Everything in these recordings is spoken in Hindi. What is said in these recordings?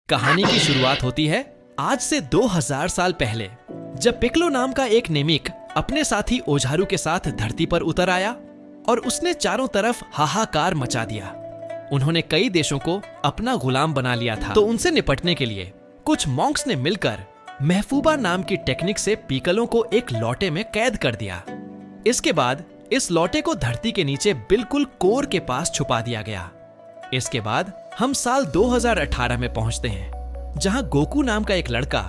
कहानी की शुरुआत होती है आज से 2000 साल पहले, जब पिक्लो नाम का एक नेमिक अपने साथी ओझारू के साथ धरती पर उतर आया और उसने चारों तरफ हाहाकार मचा दिया। उन्होंने कई देशों को अपना गुलाम बना लिया था, तो उनसे निपटने के लिए कुछ मॉन्क्स ने मिलकर महफूबा नाम की टेक्निक से पिक्लो को एक लौटे में कैद कर दिया। इसके बाद इस लौटे को धरती के नीचे बिल्कुल कोर के पास छुपा दिया गया। इसके बाद हम साल 2018 में पहुंचते हैं, जहां गोकू नाम का एक लड़का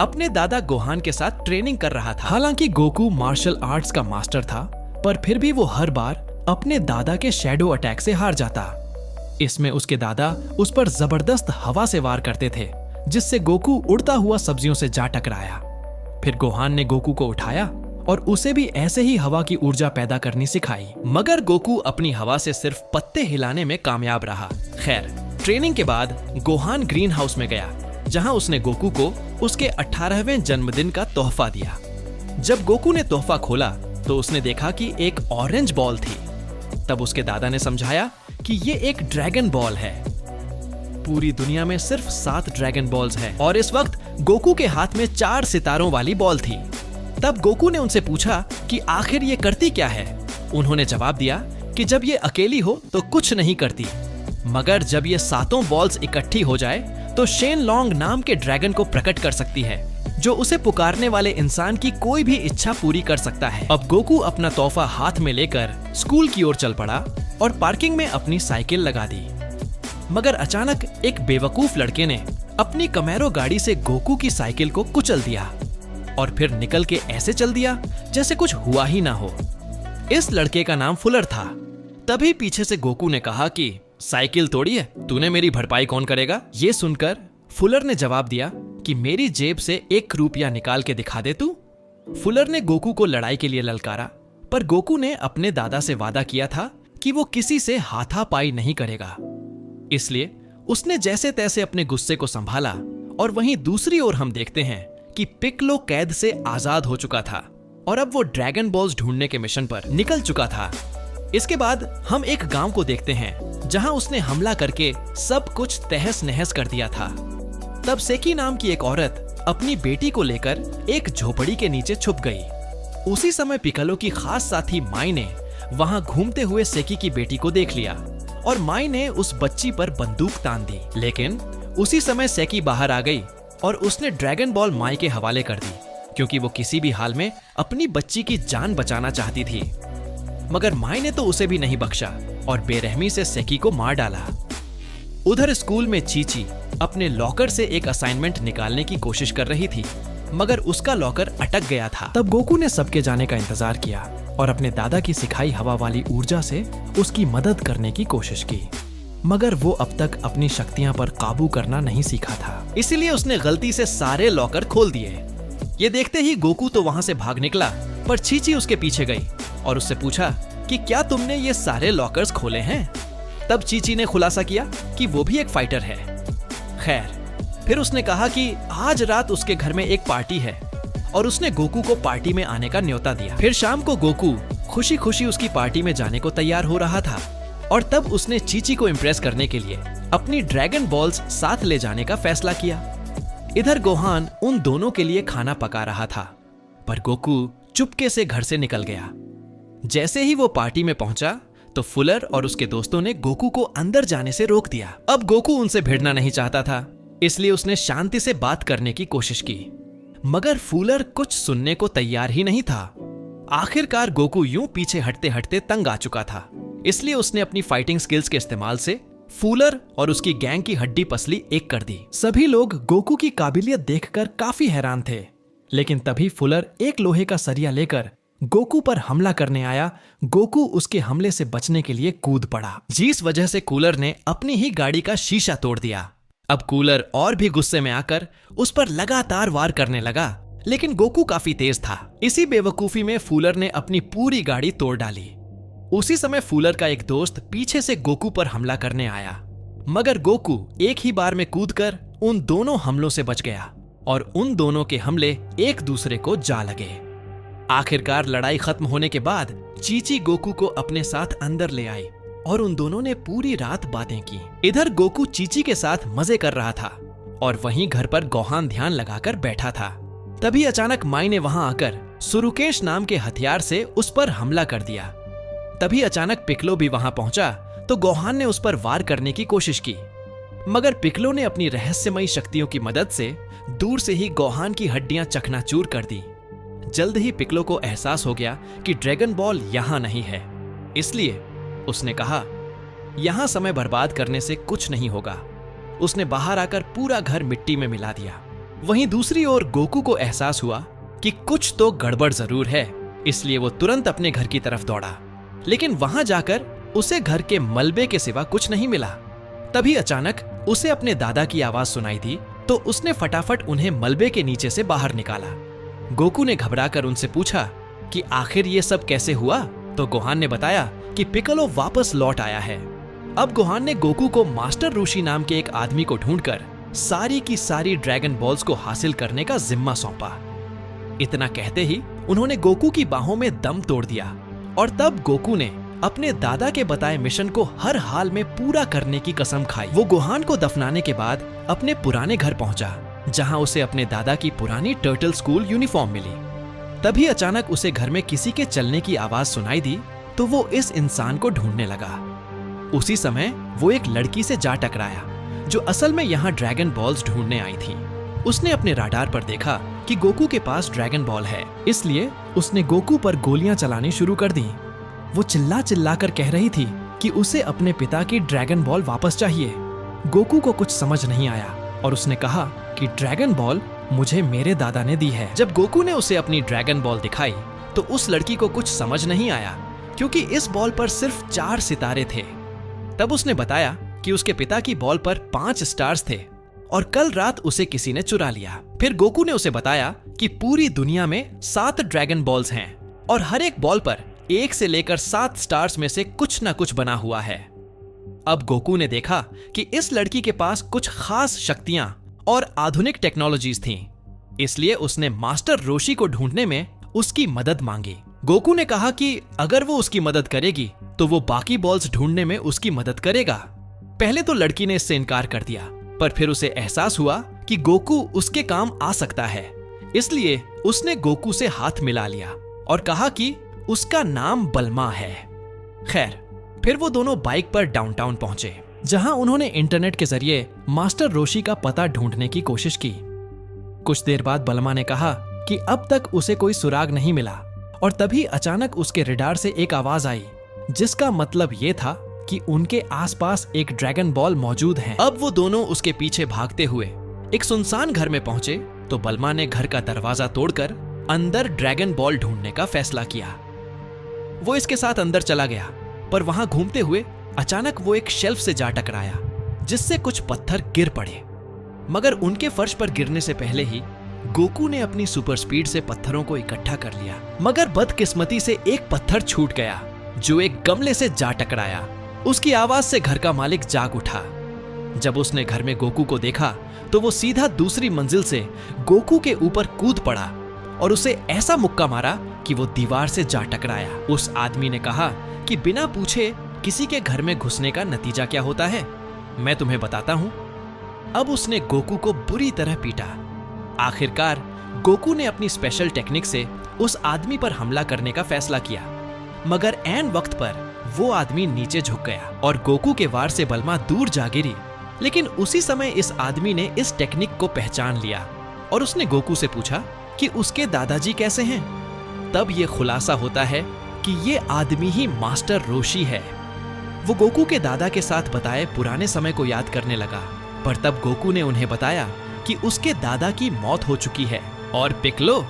अपने दादा गोहान के साथ ट्रेनिंग कर रहा था। हालांकि गोकू मार्शल आर्ट्स का मास्टर था, पर फिर भी वो हर बार अपने दादा के शैडो अटैक से हार जाता। इसमें उसके दादा उस पर जबरदस्त हवा से वार करते थे, जिससे गोकू उड़ता हुआ सब्जियों से जा टकराया। फिर गोहान ने गोकू को उठाया और उसे भी ऐसे ही हवा की ऊर्जा पैदा करनी सिखाई, मगर गोकू अपनी हवा से सिर्फ पत्ते हिलाने में कामयाब रहा। खैर, ट्रेनिंग के बाद गोहान ग्रीन हाउस में गया, जहां उसने गोकू को उसके 18वें जन्मदिन का तोहफा दिया। जब गोकू ने तोहफा खोला तो उसने देखा कि एक ऑरेंज बॉल थी। तब उसके दादा ने समझाया कि ये एक ड्रैगन बॉल है। पूरी दुनिया में सिर्फ 7 ड्रैगन बॉल्स हैं और इस वक्त गोकू के हाथ में 4 सितारों वाली बॉल थी। तब गोकू ने उनसे पूछा कि आखिर ये करती क्या है। उन्होंने जवाब दिया कि जब ये अकेली हो तो कुछ नहीं करती, मगर जब ये 7 बॉल्स इकट्ठी हो जाए तो शेन लॉन्ग नाम के ड्रैगन को प्रकट कर सकती है, जो उसे पुकारने वाले इंसान की कोई भी इच्छा पूरी कर सकता है। अब गोकू अपना तोहफा हाथ में लेकर स्कूल की ओर चल पड़ा और पार्किंग में अपनी साइकिल लगा दी। मगर अचानक एक बेवकूफ लड़के ने अपनी कमेरो गाड़ी से गोकू की साइकिल को कुचल दिया और फिर निकल के ऐसे चल दिया जैसे कुछ हुआ ही ना हो। इस लड़के का नाम फुलर था। तभी पीछे से गोकू ने कहा कि साइकिल तोड़ी है, तूने मेरी भरपाई कौन करेगा। ये सुनकर फुलर ने जवाब दिया कि मेरी जेब से 1 रुपया निकाल के दिखा दे तू। फुलर ने गोकू को लड़ाई के लिए ललकारा, पर गोकू ने अपने दादा से वादा किया था कि वो किसी से हाथापाई नहीं करेगा। इसलिए उसने जैसे तैसे अपने गुस्से को संभाला और वहीं दूसरी ओर हम देखते हैं कि पिक्लो कैद से आजाद हो चुका था और अब वो ड्रैगन बॉल्स ढूंढने के मिशन पर निकल चुका था। इसके बाद हम एक गांव को देखते हैं, जहां उसने हमला करके सब कुछ तहस नहस कर दिया था। तब सेकी नाम की एक औरत अपनी बेटी को लेकर एक झोपड़ी के नीचे छुप गई। उसी समय पिक्लो की खास साथी माई ने वहां घूमते हुए सेकी की बेटी को देख लिया और माई ने उस बच्ची पर बंदूक तान दी। लेकिन उसी समय सेकी बाहर आ गई और उसने ड्रैगन बॉल माई के हवाले कर दी, क्योंकि वो किसी भी हाल में अपनी बच्ची की जान बचाना चाहती थी। मगर माई ने तो उसे भी नहीं बख्शा और बेरहमी से सेकी को मार डाला। उधर स्कूल में चीची अपने लॉकर से एक असाइनमेंट निकालने की कोशिश कर रही थी, मगर उसका लॉकर अटक गया था। तब गोकू ने सबके जाने का इंतजार किया और अपने दादा की सिखाई हवा वाली ऊर्जा से उसकी मदद करने की कोशिश की, मगर वो अब तक अपनी शक्तियां पर काबू करना नहीं सीखा था। इसीलिए उसने गलती से सारे लॉकर खोल दिए। ये देखते ही गोकू तो वहां से भाग निकला, पर चीची उसके पीछे गई और उससे पूछा कि क्या तुमने ये सारे लॉकर्स खोले हैं। तब चीची ने खुलासा किया कि वो भी एक फाइटर है। खैर, फिर उसने कहा कि आज रात उसके घर में एक पार्टी है और उसने गोकू को पार्टी में आने का न्योता दिया। फिर शाम को गोकू खुशी खुशी उसकी पार्टी में जाने को तैयार हो रहा था और तब उसने चीची को इम्प्रेस करने के लिए अपनी ड्रैगन बॉल्स साथ ले जाने का फैसला किया। इधर गोहान उन दोनों के लिए खाना पका रहा था, पर गोकू चुपके से घर से निकल गया। जैसे ही वो पार्टी में पहुंचा तो फुलर और उसके दोस्तों ने गोकू को अंदर जाने से रोक दिया। अब गोकू उनसे भिड़ना नहीं चाहता था, इसलिए उसने शांति से बात करने की कोशिश की, मगर फुलर कुछ सुनने को तैयार ही नहीं था। आखिरकार गोकू यूं पीछे हटते हटते तंग आ चुका था, इसलिए उसने अपनी फाइटिंग स्किल्स के इस्तेमाल से फुलर और उसकी गैंग की हड्डी पसली एक कर दी। सभी लोग गोकू की काबिलियत देखकर काफी हैरान थे, लेकिन तभी फुलर एक लोहे का सरिया लेकर गोकू पर हमला करने आया। गोकू उसके हमले से बचने के लिए कूद पड़ा, जिस वजह से कूलर ने अपनी ही गाड़ी का शीशा तोड़ दिया। अब कूलर और भी गुस्से में आकर उस पर लगातार वार करने लगा, लेकिन गोकू काफी तेज था। इसी बेवकूफी में फुलर ने अपनी पूरी गाड़ी तोड़ डाली। उसी समय फुलर का एक दोस्त पीछे से गोकू पर हमला करने आया, मगर गोकू एक ही बार में कूदकर उन दोनों हमलों से बच गया और उन दोनों के हमले एक दूसरे को जा लगे। आखिरकार लड़ाई खत्म होने के बाद चीची गोकू को अपने साथ अंदर ले आई और उन दोनों ने पूरी रात बातें की। इधर गोकू चीची के साथ मजे कर रहा था और वहीं घर पर गोहान ध्यान लगाकर बैठा था। तभी अचानक माई ने वहां आकर सुरुकेश नाम के हथियार से उस पर हमला कर दिया। तभी अचानक पिक्लो भी वहां पहुंचा तो गोहान ने उस पर वार करने की कोशिश की, मगर पिक्लो ने अपनी रहस्यमयी शक्तियों की मदद से दूर से ही गोहान की हड्डियां चकनाचूर कर दी। जल्द ही पिक्लो को एहसास हो गया कि ड्रैगन बॉल यहां नहीं है, इसलिए उसने कहा, यहां समय बर्बाद करने से कुछ नहीं होगा। उसने बाहर आकर पूरा घर मिट्टी में मिला दिया। वहीं दूसरी ओर गोकू को एहसास हुआ कि कुछ तो गड़बड़ जरूर है, इसलिए वो तुरंत अपने घर की तरफ दौड़ा, लेकिन वहां जाकर उसे घर के मलबे के सिवा कुछ नहीं मिला। तभी अचानक उसे अपने दादा की आवाज सुनाई दी, तो उसने फटाफट उन्हें मलबे के नीचे से बाहर निकाला। गोकू ने घबराकर उनसे पूछा कि आखिर ये सब कैसे हुआ, तो गोहान ने बताया कि पिक्कोलो वापस लौट आया है। अब गोहान ने गोकू को मास्टर रोशी नाम के एक आदमी को ढूंढकर सारी की सारी ड्रैगन बॉल्स को हासिल करने का जिम्मा सौंपा। इतना कहते ही उन्होंने गोकू की बाहों में दम तोड़ दिया और तब गोकू ने अपने दादा के बताए मिशन को हर हाल में पूरा करने की कसम खाई। वो गोहान को दफनाने के बाद अपने पुराने घर पहुंचा, जहां उसे अपने दादा की पुरानी टर्टल स्कूल यूनिफॉर्म मिली। तभी अचानक उसे घर में किसी के चलने की आवाज सुनाई दी, तो वो इस इंसान को ढूंढने लगा। उसी समय वो एक लड़की से जा टकराया, जो असल में यहाँ ड्रैगन बॉल्स ढूंढने आई थी। उसने अपने राडार पर देखा कि गोकू के पास ड्रैगन बॉल है, इसलिए उसने गोकू पर गोलियां चलानी शुरू कर दी। वो चिल्ला कर कह रही थी कि उसे अपने पिता की ड्रैगन बॉल वापस चाहिए। गोकू को कुछ समझ नहीं आया और उसने कहा कि ड्रैगन बॉल मुझे मेरे दादा ने दी है। जब गोकू ने उसे अपनी ड्रैगन बॉल दिखाई तो उस लड़की को कुछ समझ नहीं आया, क्योंकि इस बॉल पर सिर्फ 4 सितारे थे। तब उसने बताया कि उसके पिता की बॉल पर 5 स्टार्स थे और कल रात उसे किसी ने चुरा लिया। फिर गोकू ने उसे बताया कि पूरी दुनिया में 7 ड्रैगन बॉल्स हैं और हर एक बॉल पर 1 से लेकर 7 स्टार्स में से कुछ ना कुछ बना हुआ है। अब गोकू ने देखा कि इस लड़की के पास कुछ खास शक्तियां और आधुनिक टेक्नोलॉजीज थीं, इसलिए उसने मास्टर रोशी को ढूंढने में उसकी मदद मांगी। गोकू ने कहा कि अगर वो उसकी मदद करेगी तो वो बाकी बॉल्स ढूंढने में उसकी मदद करेगा। पहले तो लड़की ने इससे इनकार कर दिया, पर फिर उसे एहसास हुआ कि गोकू उसके काम आ सकता है, इसलिए उसने गोकू से हाथ मिला लिया और कहा कि उसका नाम बलमा है। खैर, फिर वो दोनों बाइक पर डाउनटाउन पहुंचे, जहां उन्होंने इंटरनेट के जरिए मास्टर रोशी का पता ढूंढने की कोशिश की। कुछ देर बाद बलमा ने कहा कि अब तक उसे कोई सुराग नहीं मिला, और तभी अचानक उसके रडार से एक आवाज आई, जिसका मतलब ये था कि उनके आसपास एक ड्रैगन बॉल मौजूद है। अब वो दोनों उसके पीछे भागते हुए एक सुनसान घर में पहुंचे तो बलमा ने घर का दरवाजा तोड़कर अंदर ड्रैगन बॉल ढूंढने का फैसला किया। वो इसके साथ अंदर चला गया, पर वहां घूमते हुए अचानक वो एक शेल्फ से जा टकराया, जिससे कुछ पत्थर गिर पड़े, मगर उनके फर्श पर गिरने से पहले ही गोकू ने अपनी सुपर स्पीड से पत्थरों को इकट्ठा कर लिया। मगर बदकिस्मती से एक पत्थर छूट गया, जो एक गमले से जा टकराया। उसकी आवाज से घर का मालिक जाग उठा। जब उसने घर में गोकू को देखा तो वो सीधा दूसरी मंजिल से गोकू के ऊपर कूद पड़ा और उसे ऐसा मुक्का मारा कि वो दीवार से जा टकराया। उस आदमी ने कहा कि बिना पूछे किसी के घर में घुसने का नतीजा क्या होता है, मैं तुम्हें बताता हूं। अब उसने गोकू को बुरी तरह पीटा। आखिरकार गोकू ने अपनी स्पेशल टेक्निक से उस आदमी पर हमला करने का फैसला किया, मगर ऐन वक्त पर वो आदमी नीचे झुक गया और गोकू के वार से बलमा दूर जा गिरी। लेकिन उसी समय इस आदमी ने इस टेक्निक को पहचान लिया और उसने गोकू से पूछा कि उसके दादाजी कैसे हैं। तब ये खुलासा होता है कि ये आदमी ही मास्टर रोशी है। वो गोकू के दादा के साथ बताए पुराने समय को याद करने लगा, पर तब गोकू ने उन्हें बताया कि उसके दादा की मौत हो चुकी है और पिक्लो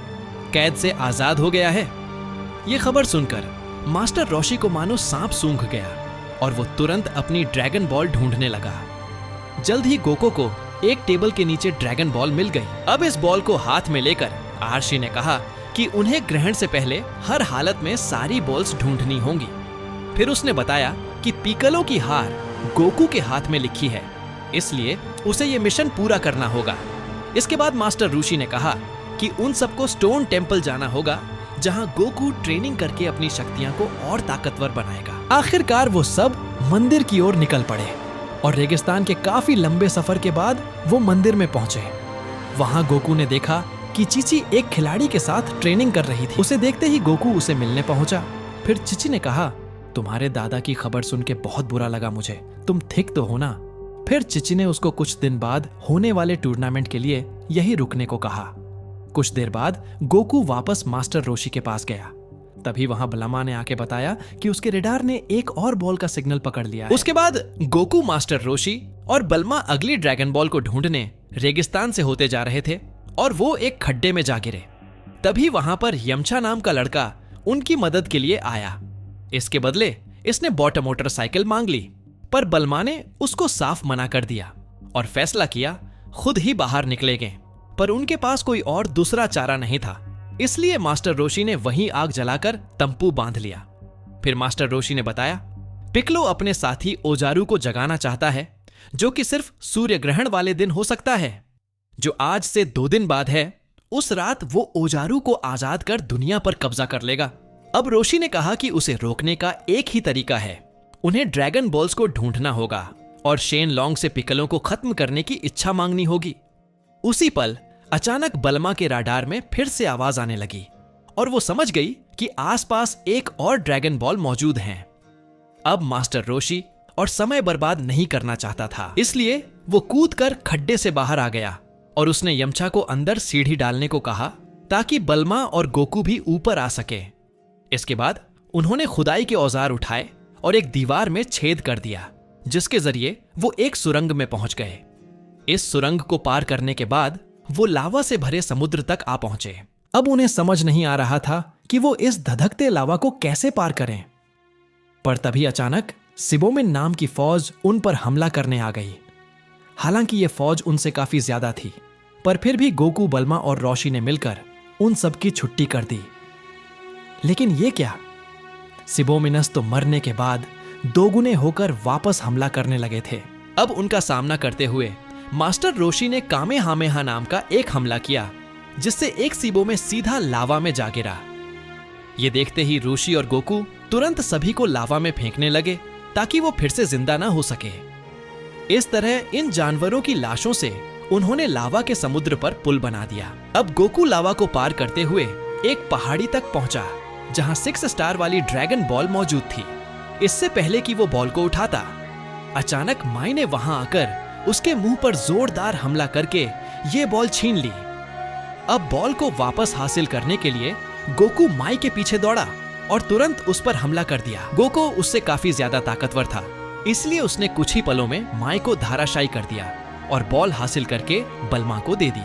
कैद से आजाद हो गया है। ये खबर सुनकर मास्टर रोशी को मानो सांप सूंघ गया और वो तुरंत अपनी ड्रैगन बॉल ढूंढने लगा। जल्द ही गोकू को एक टेबल के नीचे ड्रैगन बॉल मिल गई। अब इस बॉल को हाथ में लेकर आर्शी ने कहा कि उन्हें ग्रहण से पहले हर हालत में सारी बॉल्स ढूंढनी होंगी। फिर उसने बताया कि पिक्कोलो की हार गोकू के हाथ में लिखी है, इसलिए उसे ये मिशन पूरा करना होगा। इसके बाद मास्टर रोशी ने कहा कि उन सबको स्टोन टेम्पल जाना होगा, जहां गोकू ट्रेनिंग करके अपनी शक्तियां को और ताकतवर बनाएगा। आखिरकार वो सब मंदिर की ओर निकल पड़े। और रेगिस्तान के काफी लंबे सफर के बाद वो मंदिर में पहुंचे। वहां गोकू ने देखा कि चीची एक खिलाड़ी के साथ ट्रेनिंग कर रही थी। उसे देखते ही गोकू उसे मिलने पहुंचा। फिर चीची ने कहा, तुम्हारे दादा की खबर सुन के बहुत बुरा लगा मुझे, तुम ठीक तो हो ना? फिर चीची ने उसको कुछ दिन बाद होने वाले टूर्नामेंट के लिए यही रुकने को कहा। कुछ देर बाद गोकू वापस मास्टर रोशी के पास गया। तभी वहां बलमा ने आके बताया कि उसके रेडार ने एक और बॉल का सिग्नल पकड़ लिया है। उसके बाद गोकू, मास्टर रोशी और बलमा अगली ड्रैगन बॉल को ढूंढने रेगिस्तान से होते जा रहे थे और वो एक खड्डे में जा गिरे। तभी वहां पर यमचा नाम का लड़का उनकी मदद के लिए आया। इसके बदले इसने बॉटम मोटरसाइकिल मांग ली, पर बलमा ने उसको साफ मना कर दिया और फैसला किया खुद ही बाहर निकलेंगे। पर उनके पास कोई और दूसरा चारा नहीं था, इसलिए मास्टर रोशी ने वहीं आग जलाकर तंबू बांध लिया। फिर मास्टर रोशी ने बताया, पिक्लो अपने साथी ओजारू को जगाना चाहता है, जो कि सिर्फ सूर्य ग्रहण वाले दिन हो सकता है, जो आज से 2 दिन बाद है। उस रात वो ओजारू को आजाद कर दुनिया पर कब्जा कर लेगा। अब रोशी ने कहा कि उसे रोकने का एक ही तरीका है, उन्हें ड्रैगन बॉल्स को ढूंढना होगा और शेन लॉन्ग से पिक्लो को खत्म करने की इच्छा मांगनी होगी। उसी पल अचानक बलमा के राडार में फिर से आवाज आने लगी और वो समझ गई कि आसपास एक और ड्रैगन बॉल मौजूद हैं। अब मास्टर रोशी और समय बर्बाद नहीं करना चाहता था, इसलिए वो कूदकर खड्डे से बाहर आ गया और उसने यमचा को अंदर सीढ़ी डालने को कहा ताकि बलमा और गोकू भी ऊपर आ सके। इसके बाद उन्होंने खुदाई के औजार उठाए और एक दीवार में छेद कर दिया, जिसके जरिए वो एक सुरंग में पहुंच गए। इस सुरंग को पार करने के बाद वो लावा से भरे समुद्र तक आ पहुंचे। अब उन्हें समझ नहीं आ रहा था कि वो इस धधकते लावा को कैसे पार करें। पर तभी अचानक सिबोमिन नाम की फौज उन पर हमला करने आ गई। हालांकि ये फौज उनसे काफी ज्यादा थी, पर फिर भी गोकू, बलमा और रोशी ने मिलकर उन सबकी छुट्टी कर दी। लेकिन ये क्या, सिबोमिनस तो मरने के बाद दोगुने होकर वापस हमला करने लगे थे। अब उनका सामना करते हुए मास्टर रोशी ने कामेहामेहा नाम का एक हमला किया, जिससे एक सिबो में सीधा लावा में जा गिरा। ये देखते ही रोशी और गोकू तुरंत सभी को लावा में फेंकने लगे ताकि वो फिर से जिंदा ना हो सके। इस तरह इन जानवरों की लाशों से उन्होंने लावा के समुद्र पर पुल बना दिया। अब गोकू लावा को पार करते हुए एक पहाड़ी तक पहुंचा, जहां 6 स्टार वाली ड्रैगन बॉल मौजूद थी। इससे पहले कि वो बॉल को उठाता, अचानक माई ने वहां आकर उसके मुंह पर जोरदार हमला करके ये बॉल छीन ली। अब बॉल को वापस हासिल करने के लिए गोकू माई के पीछे दौड़ा और तुरंत उस पर हमला कर दिया। गोकू उससे काफी ज्यादा ताकतवर था, इसलिए उसने कुछ ही पलों में माई को धाराशायी कर दिया और बॉल हासिल करके बलमा को दे दी।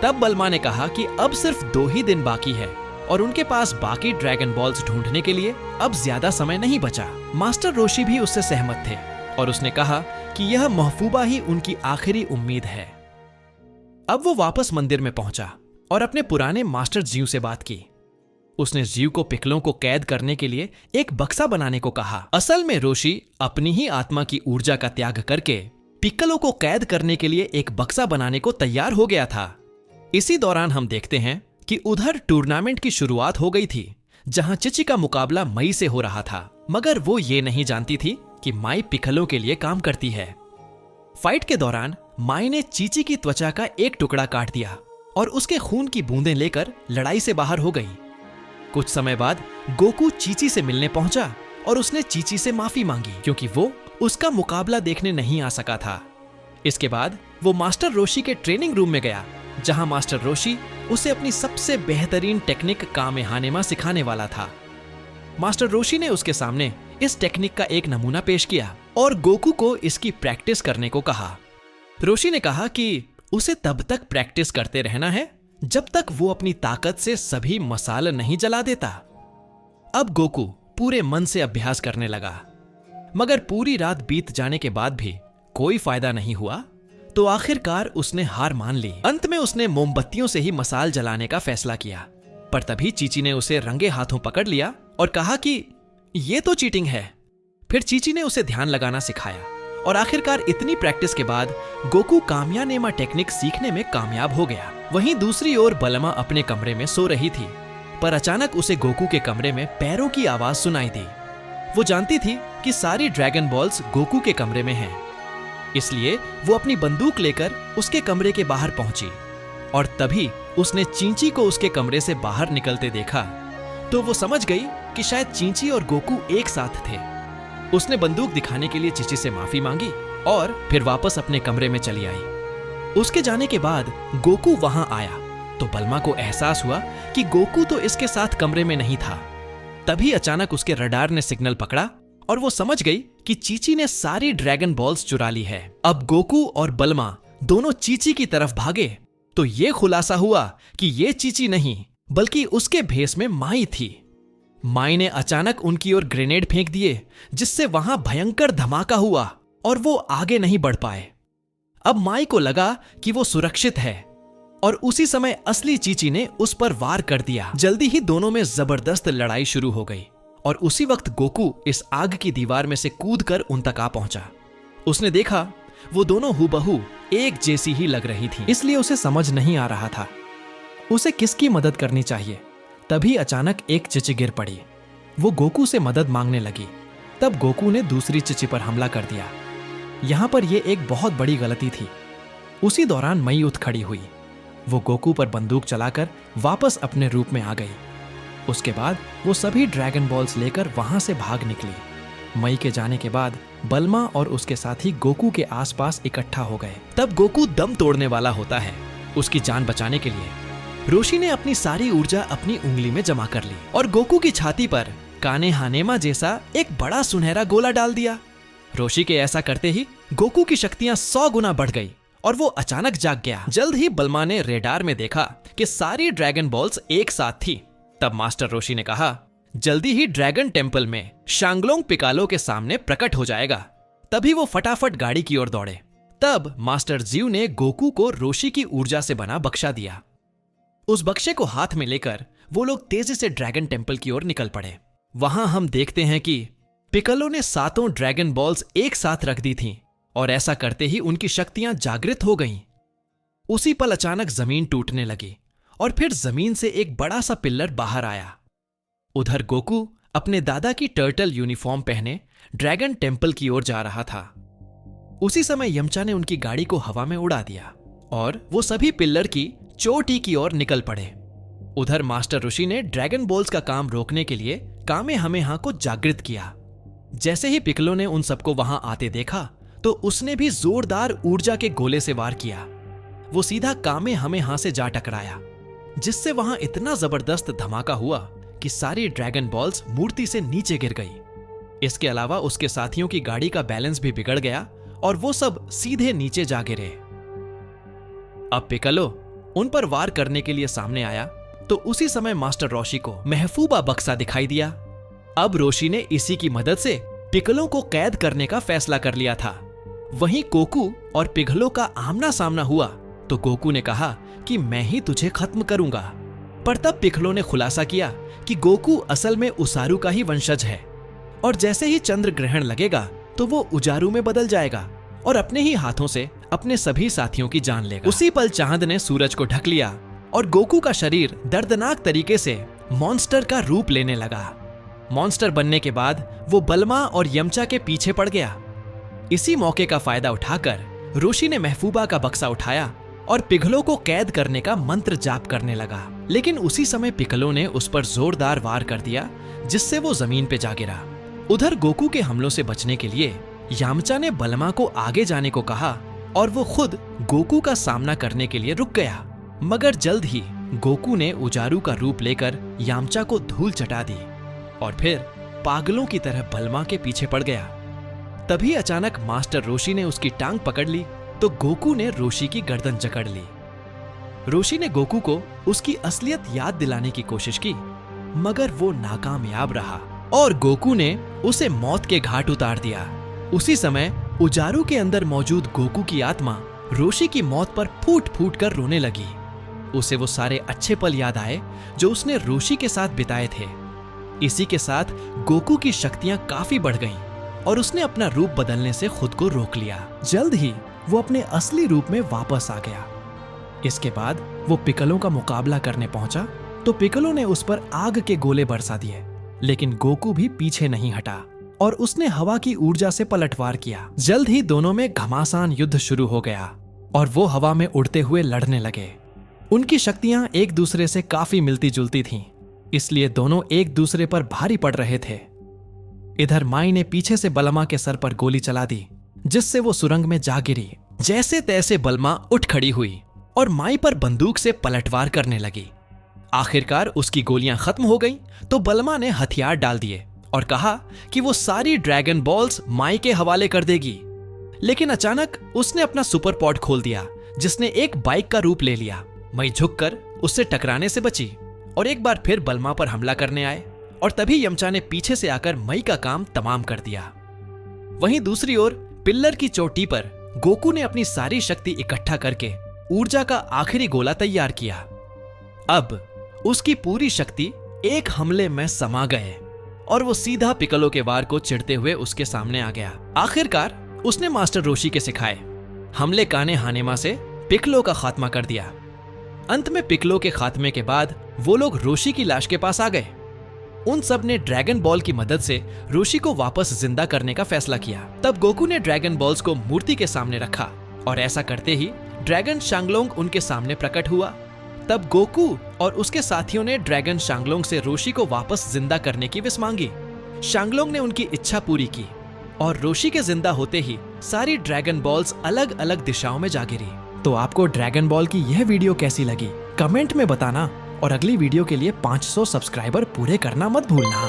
तब बलमा ने कहा कि अब सिर्फ 2 ही दिन बाकी है और उनके पास बाकी ड्रैगन बॉल्स ढूंढने के लिए अब ज्यादा समय नहीं बचा। मास्टर रोशी भी उससे सहमत थे और उसने कहा कि यह महफूबा ही उनकी आखिरी उम्मीद है। अब वो वापस मंदिर में पहुंचा और अपने पुराने मास्टर जीव से बात की। उसने जीव को पिक्लों को कैद करने के लिए एक बक्सा बनाने को कहा। असल में रोशी अपनी ही आत्मा की ऊर्जा का त्याग करके पिक्लो को कैद करने के लिए एक बक्सा बनाने को तैयार हो गया था। इसी दौरान हम देखते हैं कि उधर टूर्नामेंट की शुरुआत हो गई थी, जहां चिची का मुकाबला मई से हो रहा था, मगर वो ये नहीं जानती थी कि माई पिक्लो के लिए काम करती है। फाइट के दौरान माई ने चीची की त्वचा का एक टुकड़ा काट दिया और उसके खून की बूंदें लेकर लड़ाई से बाहर हो गई। कुछ समय बाद गोकू चीची से मिलने पहुंचा और उसने चीची से माफी मांगी, क्योंकि वो उसका मुकाबला देखने नहीं आ सका था। इसके बाद वो मास्टर रोशी के ट्रेनिंग रूम में गया, जहां मास्टर रोशी उसे अपनी सबसे बेहतरीन टेक्निक कामेहामेहा सिखाने वाला था। मास्टर रोशी ने उसके सामने इस टेक्निक का एक नमूना पेश किया और गोकू को इसकी प्रैक्टिस करने को कहा। रोशी ने कहा कि उसे तब तक प्रैक्टिस करते रहना है जब तक वो अपनी ताकत से सभी मसाल नहीं जला देता। अब गोकू पूरे मन से अभ्यास करने लगा, मगर पूरी रात बीत जाने के बाद भी कोई फायदा नहीं हुआ, तो आखिरकार उसने हार मान ली। अंत में उसने मोमबत्तियों से ही मसाल जलाने का फैसला किया, पर तभी चीची ने उसे रंगे हाथों पकड़ लिया और कहा कि ये तो चीटिंग है। फिर चीची ने उसे ध्यान लगाना सिखाया और आखिरकार इतनी प्रैक्टिस के बाद गोकू कामयानेमा टेक्निक सीखने में कामयाब हो गया। वहीं दूसरी ओर बलमा अपने कमरे में सो रही थी, पर अचानक उसे गोकू के कमरे में पैरों की आवाज सुनाई दी। वो जानती थी कि सारी ड्रैगन बॉल्स गोकू के कमरे में हैं, इसलिए वो अपनी बंदूक लेकर उसके कमरे के बाहर पहुंची और तभी उसने चींची को उसके कमरे से बाहर निकलते देखा तो वो समझ गई कि शायद चींची और गोकू एक साथ थे। उसने बंदूक दिखाने के लिए चींची से माफी मांगी और फिर वापस अपने कमरे में चली आई। उसके जाने के बाद गोकू वहां आया तो बल्मा को एहसास हुआ कि गोकू तो इसके साथ कमरे में नहीं था। तभी अचानक उसके रडार ने सिग्नल पकड़ा और वो समझ गई कि चींची ने सारी ड्रैगन बॉल्स चुरा ली है। अब गोकू और बल्मा दोनों चींची की तरफ भागे तो ये खुलासा हुआ कि ये चींची नहीं बल्कि उसके भेष में माई थी। माई ने अचानक उनकी ओर ग्रेनेड फेंक दिए जिससे वहां भयंकर धमाका हुआ और वो आगे नहीं बढ़ पाए। अब माई को लगा कि वो सुरक्षित है और उसी समय असली चींची ने उस पर वार कर दिया। जल्दी ही दोनों में जबरदस्त लड़ाई शुरू हो गई और उसी वक्त गोकू इस आग की दीवार में से कूदकर उन तक आ पहुंचा। उसने देखा वो दोनों हूबहू एक जैसी ही लग रही थी, इसलिए उसे समझ नहीं आ रहा था उसे किसकी मदद करनी चाहिए। तभी अचानक एक चिची गिर पड़ी। वो गोकू से मदद मांगने लगी। तब गोकू ने दूसरी चिची पर हमला कर दिया। यहां पर यह एक बहुत बड़ी गलती थी। उसी दौरान मई उठ खड़ी हुई। वो गोकू पर बंदूक चलाकर वापस अपने रूप में आ गई। उसके बाद वो सभी ड्रैगन बॉल्स लेकर वहां से भाग निकली। मई के जाने के बाद बल्मा और उसके साथी गोकू के आसपास इकट्ठा हो गए। तब गोकू दम तोड़ने वाला होता है। उसकी जान बचाने के लिए रोशी ने अपनी सारी ऊर्जा अपनी उंगली में जमा कर ली और गोकू की छाती पर काने हानेमा जैसा एक बड़ा सुनहरा गोला डाल दिया। रोशी के ऐसा करते ही गोकू की शक्तियां 100 गुना बढ़ गई और वो अचानक जाग गया। जल्द ही बल्मा ने रेडार में देखा कि सारी ड्रैगन बॉल्स एक साथ थी। तब मास्टर रोशी ने कहा, जल्दी ही ड्रैगन टेम्पल में शांगलोंग पिकालो के सामने प्रकट हो जाएगा। तभी वो फटाफट गाड़ी की ओर दौड़े। तब मास्टर जीव ने गोकू को रोशी की ऊर्जा से बना बक्सा दिया। उस बक्से को हाथ में लेकर वो लोग तेजी से ड्रैगन टेम्पल की ओर निकल पड़े। वहां हम देखते हैं कि पिकालो ने 7 ड्रैगन बॉल्स एक साथ रख दी थीं और ऐसा करते ही उनकी शक्तियां जागृत हो गईं। उसी पल अचानक जमीन टूटने लगी और फिर जमीन से एक बड़ा सा पिल्लर बाहर आया। उधर गोकू अपने दादा की टर्टल यूनिफॉर्म पहने ड्रैगन टेम्पल की ओर जा रहा था। उसी समय यमचा ने उनकी गाड़ी को हवा में उड़ा दिया और वो सभी पिल्लर की चोटी की ओर निकल पड़े। उधर मास्टर ऋषि ने ड्रैगन बॉल्स का काम रोकने के लिए कामेहामेहा को जागृत किया। जैसे ही पिकलो ने उन सबको वहां आते देखा तो उसने भी जोरदार ऊर्जा के गोले से वार किया। वो सीधा कामेहामेहा से जा टकराया जिससे वहां इतना जबरदस्त धमाका हुआ कि सारी ड्रैगन बॉल्स मूर्ति से नीचे गिर गई। इसके अलावा उसके साथियों की गाड़ी का बैलेंस भी बिगड़ गया और वो सब सीधे नीचे जा गिरे। अब पिकलो उन पर वार करने के लिए सामने आया तो उसी समय मास्टर रोशी को महफूबा बक्सा दिखाई दिया। अब रोशी ने इसी की मदद से पिकलो को कैद करने का फैसला कर लिया था। वहीं गोकू और पिघलो का आमना सामना हुआ तो गोकू ने कहा कि मैं ही तुझे खत्म करूंगा। पर तब पिघलो ने खुलासा किया कि गोकू असल में उसारू का ही वंशज है और जैसे ही चंद्र ग्रहण लगेगा तो वो उजारू में बदल जाएगा और अपने ही हाथों से अपने सभी साथियों की जान लेगा। उसी पल चांद ने सूरज को ढक लिया और गोकू का शरीर दर्दनाक तरीके से मॉन्स्टर का रूप लेने लगा। मॉन्स्टर बनने के बाद वो बल्मा और यमचा के पीछे पड़ गया। इसी मौके का फायदा उठाकर रोशी ने महफूबा का बक्सा उठाया और पिघलो को कैद करने का मंत्र जाप करने लगा। लेकिन उसी समय पिघलो ने उस पर जोरदार वार कर दिया जिससे वो जमीन पे जा गिरा। उधर गोकू के हमलों से बचने के लिए यामचा ने बल्मा को आगे जाने को कहा और वो खुद गोकू का सामना करने के लिए रुक गया। मगर जल्द ही गोकू ने उजारू का रूप लेकर यामचा को धूल चटा दी और फिर पागलों की तरह बल्मा के पीछे पड़ गया। तभी अचानक मास्टर रोशी ने उसकी टांग पकड़ ली तो गोकू ने रोशी की गर्दन जकड़ ली। रोशी ने गोकू को उसकी असलियत याद दिलाने की कोशिश की मगर वो नाकामयाब रहा और गोकू ने उसे मौत के घाट उतार दिया। उसी समय उजारू के अंदर मौजूद गोकू की आत्मा रोशी की मौत पर फूट फूट कर रोने लगी। उसे वो सारे अच्छे पल याद आए जो उसने रोशी के साथ बिताए थे। इसी के साथ गोकू की शक्तियां काफी बढ़ गईं और उसने अपना रूप बदलने से खुद को रोक लिया। जल्द ही वो अपने असली रूप में वापस आ गया। इसके बाद वो पिकलो का मुकाबला करने पहुंचा तो पिकलो ने उस पर आग के गोले बरसा दिए लेकिन गोकू भी पीछे नहीं हटा और उसने हवा की ऊर्जा से पलटवार किया। जल्द ही दोनों में घमासान युद्ध शुरू हो गया और वो हवा में उड़ते हुए लड़ने लगे। उनकी शक्तियां एक दूसरे से काफी मिलती जुलती थीं, इसलिए दोनों एक दूसरे पर भारी पड़ रहे थे। इधर माई ने पीछे से बलमा के सर पर गोली चला दी, जिससे वो सुरंग में जा गिरी। जैसे तैसे बलमा उठ खड़ी हुई और माई पर बंदूक से पलटवार करने लगी। आखिरकार उसकी गोलियां खत्म हो गईं, तो बलमा ने हथियार डाल दिए और कहा कि वो सारी ड्रैगन बॉल्स माई के हवाले कर देगी। लेकिन अचानक उसने अपना सुपर पॉड खोल दिया, जिसने एक बाइक का रूप ले लिया। मई झुककर उससे टकराने से बची और एक बार फिर बलमा पर हमला करने आए, और तभी यमचा ने पीछे से आकर मई का काम तमाम कर दिया। वहीं दूसरी ओर पिल्लर की चोटी पर गोकू ने अपनी सारी शक्ति इकट्ठा करके ऊर्जा का आखिरी गोला तैयार किया। अब उसकी पूरी शक्ति एक हमले में समा गए और वो सीधा पिक्कोलो के वार को चिढ़ते हुए उसके सामने आ गया। आखिरकार उसने मास्टर रोशी के सिखाए हमले काने हानेमा से पिक्कोलो का खात्मा कर दिया। अंत में पिक्कोलो के खात्मे के बाद वो लोग रोशी की लाश के पास आ गए। उन सब ने ड्रैगन बॉल की मदद से रोशी को वापस जिंदा करने का फैसला किया। तब गोकू ने ड्रैगन बॉल्स को मूर्ति के सामने रखा और ऐसा करते ही ड्रैगन शांगलोंग उनके सामने प्रकट हुआ। तब गोकू और उसके साथियों ने ड्रैगन शांगलोंग से रोशी को वापस जिंदा करने की विश मांगी। शांगलोंग ने उनकी इच्छा पूरी की और रोशी के जिंदा होते ही सारी ड्रैगन बॉल्स अलग अलग दिशाओं में जा गिरी। तो आपको ड्रैगन बॉल की यह वीडियो कैसी लगी कमेंट में बताना, और अगली वीडियो के लिए 500 सब्सक्राइबर पूरे करना मत भूलना।